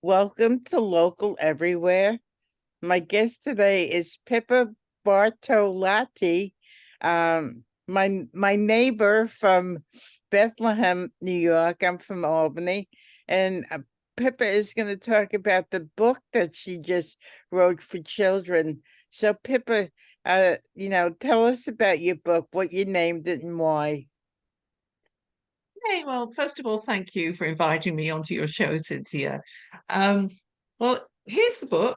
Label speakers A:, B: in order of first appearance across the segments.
A: Welcome to Local Everywhere. My guest today is Pippa Bartolotti, my neighbor from Bethlehem, New York. I'm from Albany, and Pippa is going to talk about the book that she just wrote for children. So, Pippa, tell us about your book, what you named it, and why.
B: Hey, well, first of all, thank you for inviting me onto your show, Cynthia. Um, well, here's the book,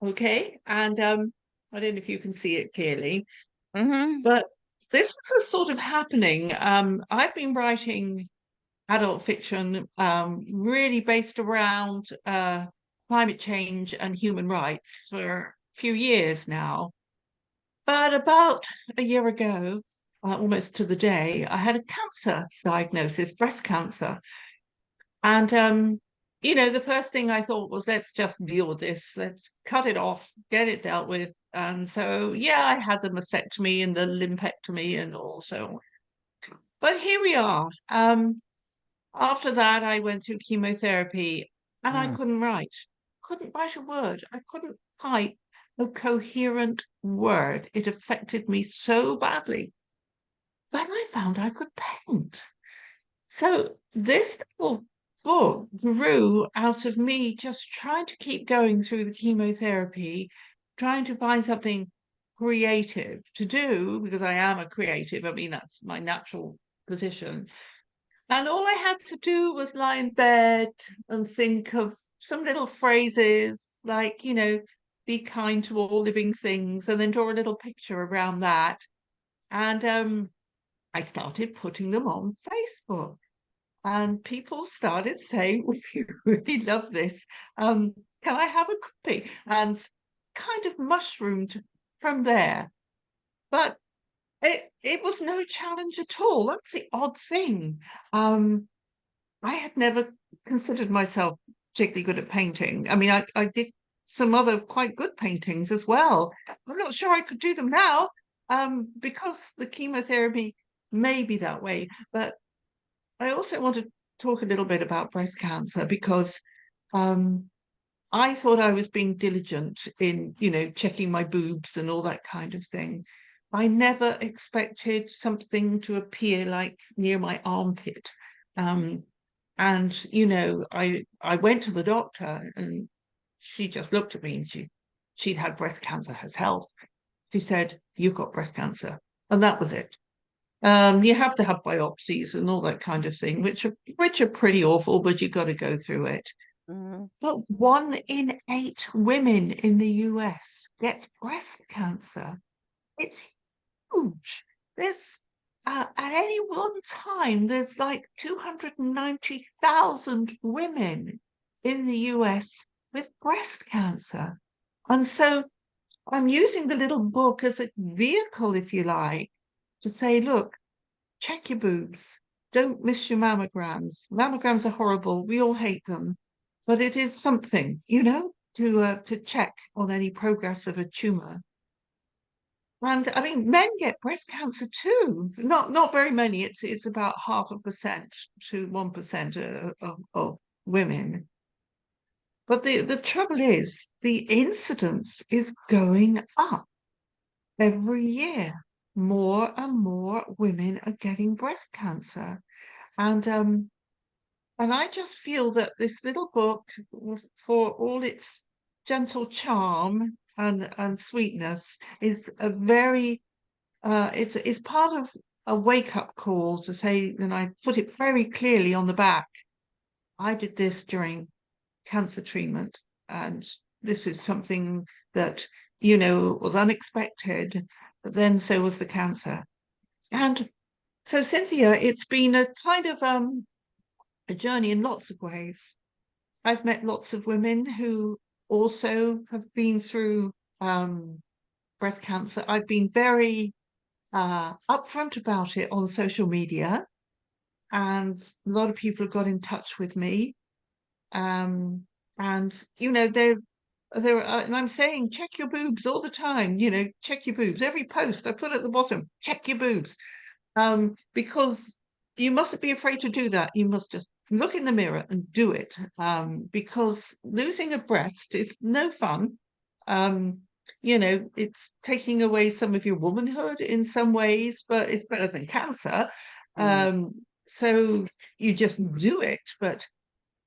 B: okay? And I don't know if you can see it clearly,
A: Mm-hmm.
B: but this was a sort of happening. I've been writing adult fiction really based around climate change and human rights for a few years now. But about a year ago, almost to the day, I had a cancer diagnosis, breast cancer. And the first thing I thought was, let's just deal with this. Let's cut it off, get it dealt with. And so, yeah, I had the mastectomy and the lumpectomy and also. But here we are. After that, I went through chemotherapy and I couldn't write a word. I couldn't type a coherent word. It affected me so badly. But I found I could paint. So this little book grew out of me just trying to keep going through the chemotherapy, trying to find something creative to do because I am a creative. I mean, that's my natural position. And all I had to do was lie in bed and think of some little phrases like, be kind to all living things, and then draw a little picture around that. And I started putting them on Facebook. And people started saying, "We really love this. Can I have a copy?" And kind of mushroomed from there. But it was no challenge at all. That's the odd thing. Um, I had never considered myself particularly good at painting. I mean, I did some other quite good paintings as well. I'm not sure I could do them now, because the chemotherapy may be that way. But I also want to talk a little bit about breast cancer because um, I thought I was being diligent in, checking my boobs and all that kind of thing. I never expected something to appear like near my armpit. Um, and, I went to the doctor and she just looked at me and she'd had breast cancer herself. She said, "You've got breast cancer." And that was it. You have to have biopsies and all that kind of thing, which are pretty awful, but you've got to go through it.
A: Mm-hmm.
B: But 1 in 8 women in the US gets breast cancer. It's huge. There's at any one time, there's like 290,000 women in the US with breast cancer. And so I'm using the little book as a vehicle, if you like, to say, look, check your boobs. Don't miss your mammograms. Mammograms are horrible. We all hate them, but it is something, to check on any progress of a tumor. And I mean, men get breast cancer too. Not very many. It's about 0.5% to 1% of women. But the trouble is, the incidence is going up every year. More and more women are getting breast cancer. And I just feel that this little book, for all its gentle charm and sweetness, is a very it's part of a wake-up call to say, and I put it very clearly on the back. I did this during cancer treatment, and this is something that, was unexpected, but then so was the cancer. And so, Cynthia, it's been a kind of a journey in lots of ways. I've met lots of women who also have been through breast cancer. I've been very upfront about it on social media, and a lot of people have got in touch with me. And and I'm saying, check your boobs all the time. Check your boobs. Every post I put at the bottom, check your boobs, because you mustn't be afraid to do that. You must just look in the mirror and do it, because losing a breast is no fun. Um, it's taking away some of your womanhood in some ways, but it's better than cancer.
A: Mm.
B: So you just do it, but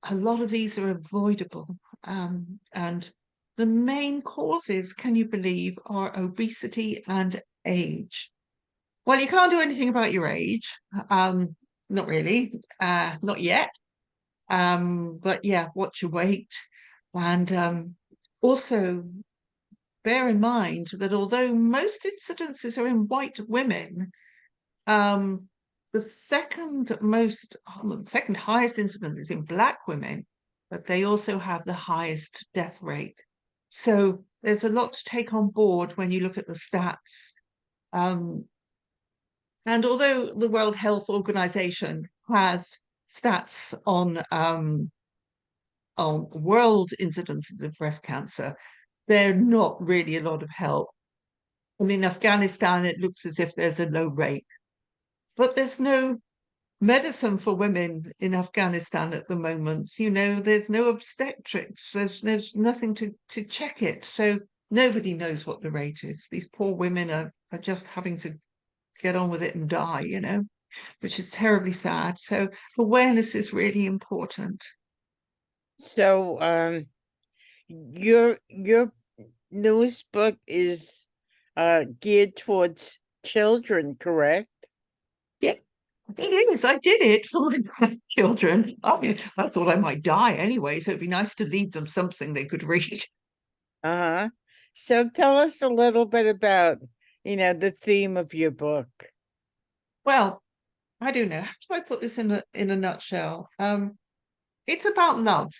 B: a lot of these are avoidable. And the main causes, can you believe, are obesity and age. Well, you can't do anything about your age. Um, Not really, not yet. But yeah, watch your weight. And also bear in mind that although most incidences are in white women, um, the second highest incidence is in black women, but they also have the highest death rate. So there's a lot to take on board when you look at the stats. Um, and although the World Health Organization has stats on world incidences of breast cancer, they're not really a lot of help. I mean, Afghanistan, it looks as if there's a low rate, but there's no medicine for women in Afghanistan at the moment. There's no obstetrics, there's nothing to check it. So nobody knows what the rate is. These poor women are just having to get on with it and die, which is terribly sad. So awareness is really important.
A: So, your newest book is geared towards children, correct?
B: Yeah, it is. I did it for my grandchildren. I mean, I thought I might die anyway, so it'd be nice to leave them something they could read.
A: Uh-huh. So tell us a little bit about, the theme of your book.
B: Well, I don't know. How do I put this in a nutshell? It's about love.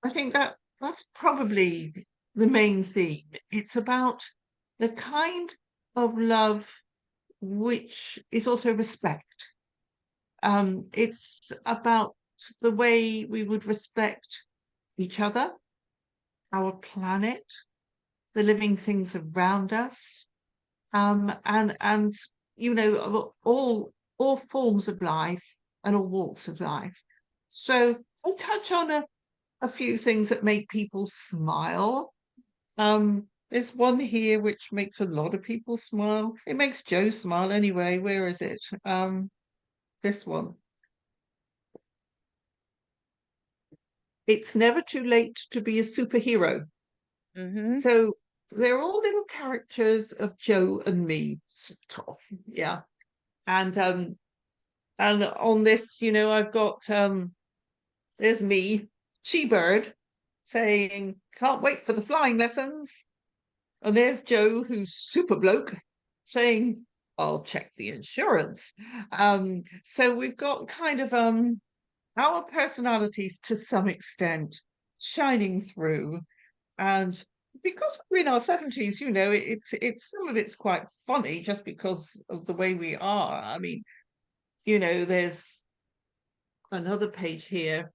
B: I think that's probably the main theme. It's about the kind of love which is also respect. It's about the way we would respect each other, our planet, the living things around us, and all forms of life and all walks of life. So I touch on a few things that make people smile. There's one here which makes a lot of people smile. It makes Joe smile anyway. Where is it? This one. It's never too late to be a superhero.
A: Mm-hmm.
B: So they're all little characters of Joe and me. Yeah. And on this, I've got there's me, She-Bird, saying, "Can't wait for the flying lessons." And there's Joe, who's super bloke, saying, "I'll check the insurance." So we've got kind of our personalities to some extent shining through. And because we're in our 70s, it's some of it's quite funny just because of the way we are. I mean, there's another page here,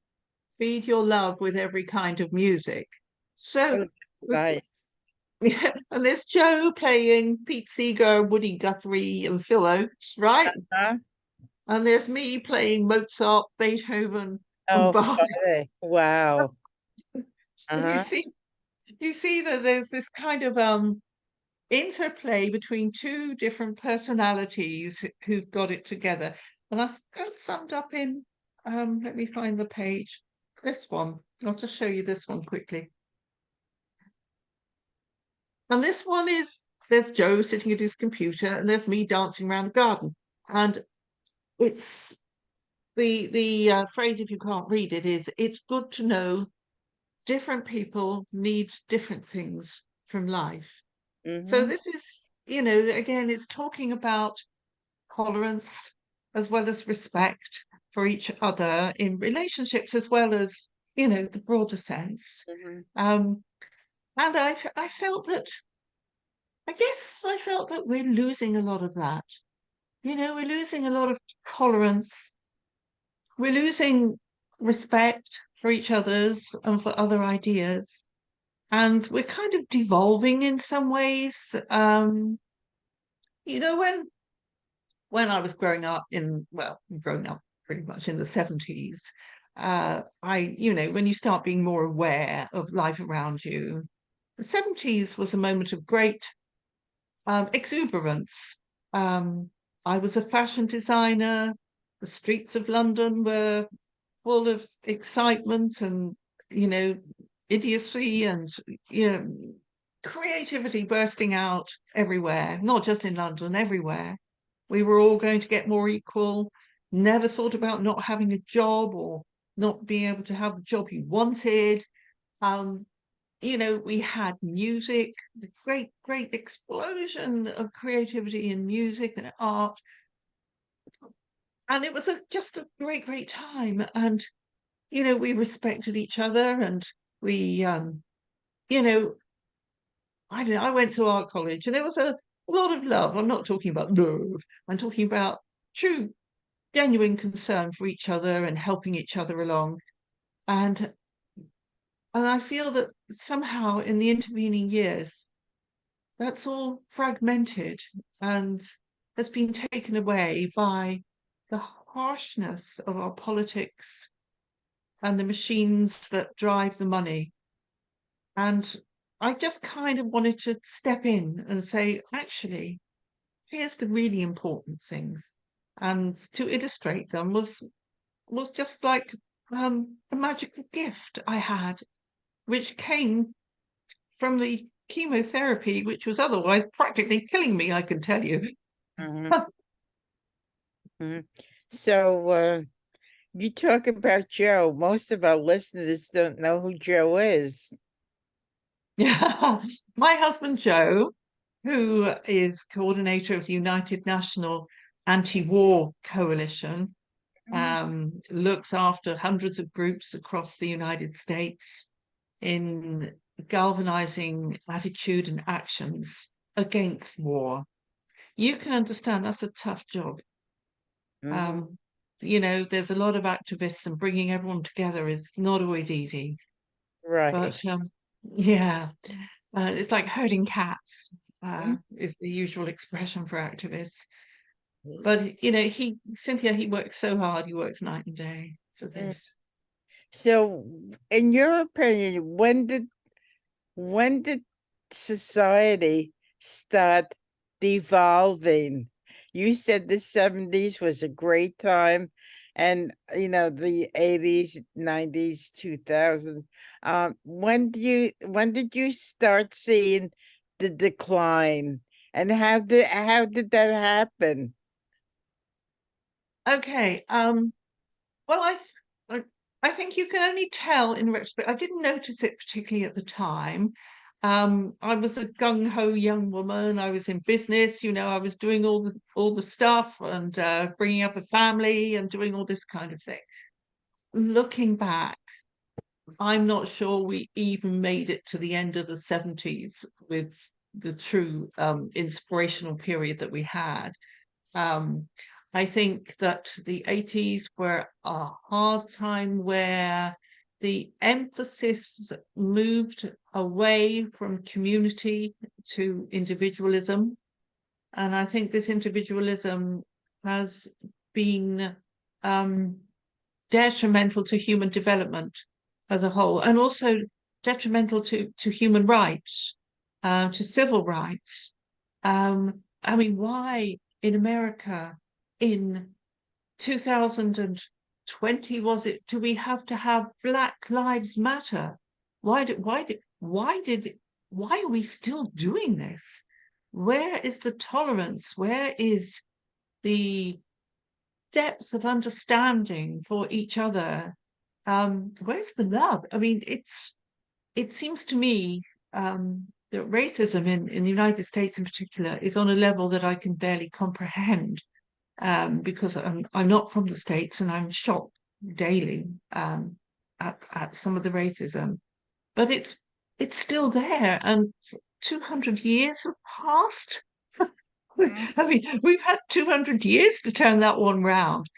B: feed your love with every kind of music. So,
A: Oh, nice.
B: yeah, and there's Joe playing Pete Seeger, Woody Guthrie, and Phil Oakes, right?
A: Huh?
B: And there's me playing Mozart, Beethoven, and
A: Oh,
B: Bach.
A: funny. Wow.
B: So you
A: Uh-huh.
B: see, you see that there's this kind of interplay between two different personalities who've got it together. And I've got summed up in, let me find the page. This one. I'll just show you this one quickly. And this one is, there's Joe sitting at his computer, and there's me dancing around the garden. And it's the phrase, if you can't read it, is it's good to know different people need different things from life. So
A: Mm-hmm.
B: this is, again, it's talking about tolerance as well as respect for each other in relationships as well as, the broader sense.
A: Mm-hmm.
B: Um, and I felt that, I guess I felt that we're losing a lot of that. We're losing a lot of tolerance. We're losing respect for each other's and for other ideas. And we're kind of devolving in some ways. You know, when I was growing up pretty much in the 70s, when you start being more aware of life around you, the 70s was a moment of great exuberance. Um, I was a fashion designer. The streets of London were full of excitement and, you know, idiocy and, you know, creativity bursting out everywhere, not just in London, everywhere. We were all going to get more equal, never thought about not having a job or not being able to have the job you wanted. Um, we had music, the great explosion of creativity in music and art. And it was just a great time. And, we respected each other and we, you know, I don't know, I went to art college and there was a lot of love. I'm not talking about love. I'm talking about true, genuine concern for each other and helping each other along. And I feel that somehow in the intervening years, that's all fragmented and has been taken away by the harshness of our politics and the machines that drive the money. And I just kind of wanted to step in and say, actually, here's the really important things. And to illustrate them was just like a magical gift I had, which came from the chemotherapy, which was otherwise practically killing me, I can tell you.
A: Mhm, mhm. So you talk about Joe. Most of our listeners don't know who Joe is.
B: Yeah, my husband Joe, who is coordinator of the United National Anti-War Coalition, looks after hundreds of groups across the United States in galvanizing attitude and actions against war. You can understand that's a tough job.
A: Mhm.
B: Um, there's a lot of activists and bringing everyone together is not always easy.
A: Right.
B: But yeah, it's like herding cats,
A: Mhm.
B: is the usual expression for activists. But Cynthia, he works so hard. He works night and day for
A: Mm.
B: this.
A: So, in your opinion, when did society start devolving? You said the 70s was a great time, and the 80s, 90s, 2000. When did you start seeing the decline, and how did that happen?
B: Okay. Well, I I think you can only tell in retrospect. I didn't notice it particularly at the time. I was a gung ho young woman. I was in business. I was doing all the stuff and bringing up a family and doing all this kind of thing. Looking back, I'm not sure we even made it to the end of the 70s with the true inspirational period that we had. Um, I think that the 80s were a hard time where the emphasis moved away from community to individualism. And I think this individualism has been um, detrimental to human development as a whole, and also detrimental to human rights, to civil rights. I mean, why in America in 2020 was it? Do we have to have Black Lives Matter? Why are we still doing this? Where is the tolerance? Where is the depth of understanding for each other? Where's the love? I mean, it seems to me that racism in the United States in particular is on a level that I can barely comprehend, because I'm not from the States and I'm shocked daily at some of the racism. But it's still there, and 200 years have passed.
A: Mhm.
B: I mean, we've had 200 years to turn that one round.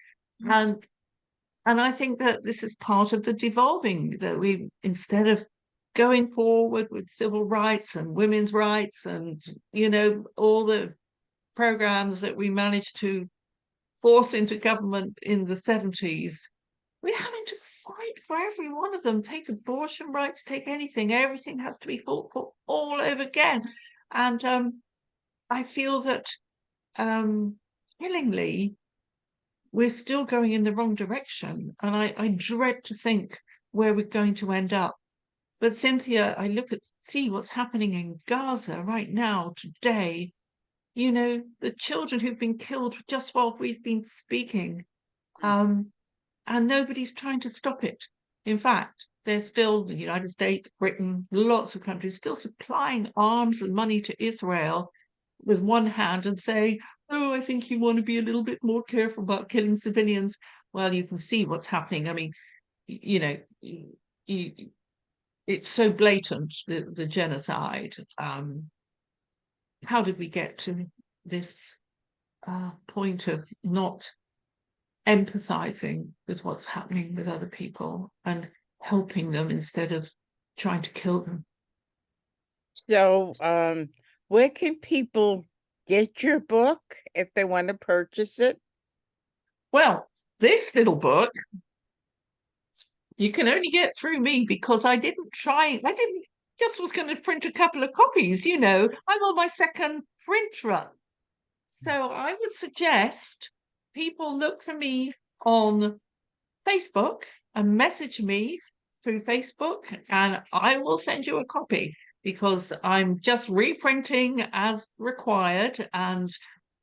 B: And and I think that this is part of the devolving, that we, instead of going forward with civil rights and women's rights and, all the programs that we managed to force into government in the 70s, we're having to fight for every one of them. Take abortion rights, take anything. Everything has to be fought for all over again. And I feel that killingly, we're still going in the wrong direction. And I dread to think where we're going to end up. But Cynthia, I see what's happening in Gaza right now, today. You know, the children who've been killed just while we've been speaking. And nobody's trying to stop it. In fact, there's still the United States, Britain, lots of countries still supplying arms and money to Israel with one hand and saying, oh, I think you want to be a little bit more careful about killing civilians. Well, you can see what's happening. I mean, you know, it's so blatant, the genocide. How did we get to this point of not empathizing with what's happening with other people and helping them instead of trying to kill them?
A: So, where can people get your book if they want to purchase it?
B: Well, this little book you can only get through me because I didn't just was going to print a couple of copies, you know. I'm on my second print run. So I would suggest people look for me on Facebook and message me through Facebook, and I will send you a copy because I'm just reprinting as required, and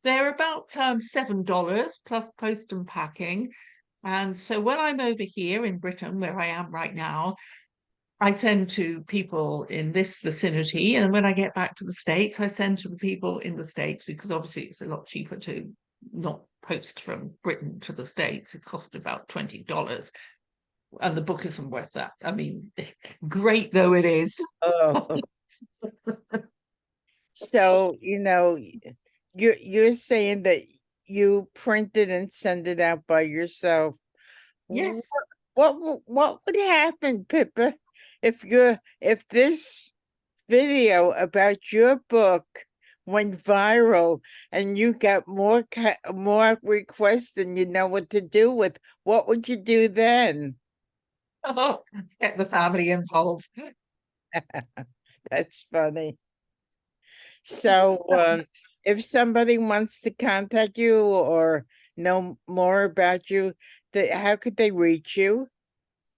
B: they're about $7 plus post and packing. And so when I'm over here in Britain, where I am right now, I send to people in this vicinity. And when I get back to the States, I send to the people in the States because obviously it's a lot cheaper to not post from Britain to the States. It cost about $20. And the book isn't worth that. I mean, great though it is.
A: Oh, so you're saying that you print it and send it out by yourself.
B: Yes.
A: What would happen, Pippa, if this video about your book went viral and you got more requests than you know what to do with? What would you do then?
B: Oh, get the family involved.
A: That's funny. So, if somebody wants to contact you or know more about you, how could they reach you?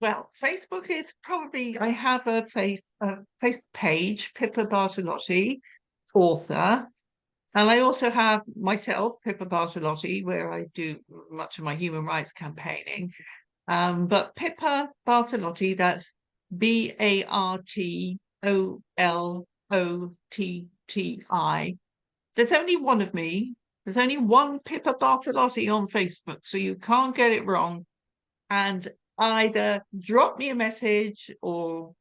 B: Well, Facebook is probably, I have a Facebook page, Pippa Bartolotti, author. And I also have myself, Pippa Bartolotti, where I do much of my human rights campaigning. But Pippa Bartolotti, that's Bartolotti. There's only one of me. There's only one Pippa Bartolotti on Facebook, so you can't get it wrong. And either drop me a message or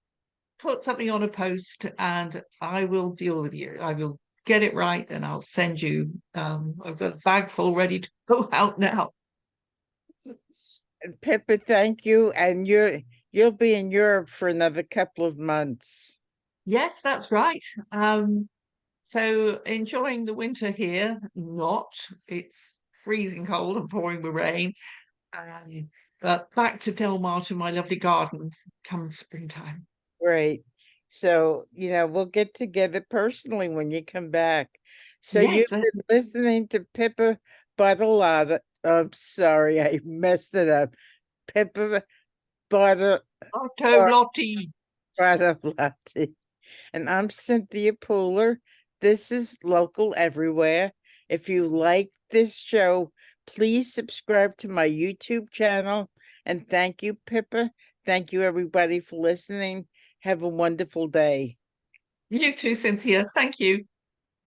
B: put something on a post and I will deal with you. I will get it right and I'll send you. I've got a bag full ready to go out now.
A: Pippa, thank you. And you'll be in Europe for another couple of months.
B: Yes, that's right. So enjoying the winter here, not. It's freezing cold and pouring with rain. But back to Delmar, to my lovely garden come springtime.
A: Great. So, we'll get together personally when you come back. So
B: Yes,
A: you've been listening to Pippa Bartolotti. I'm sorry, I messed it up. Pippa
B: Bartolotti.
A: Bartolotti. And I'm Cynthia Pooler. This is Local Everywhere. If you like this show, please subscribe to my YouTube channel. And thank you, Pippa. Thank you, everybody, for listening. Have a wonderful day.
B: You too, Cynthia. Thank you.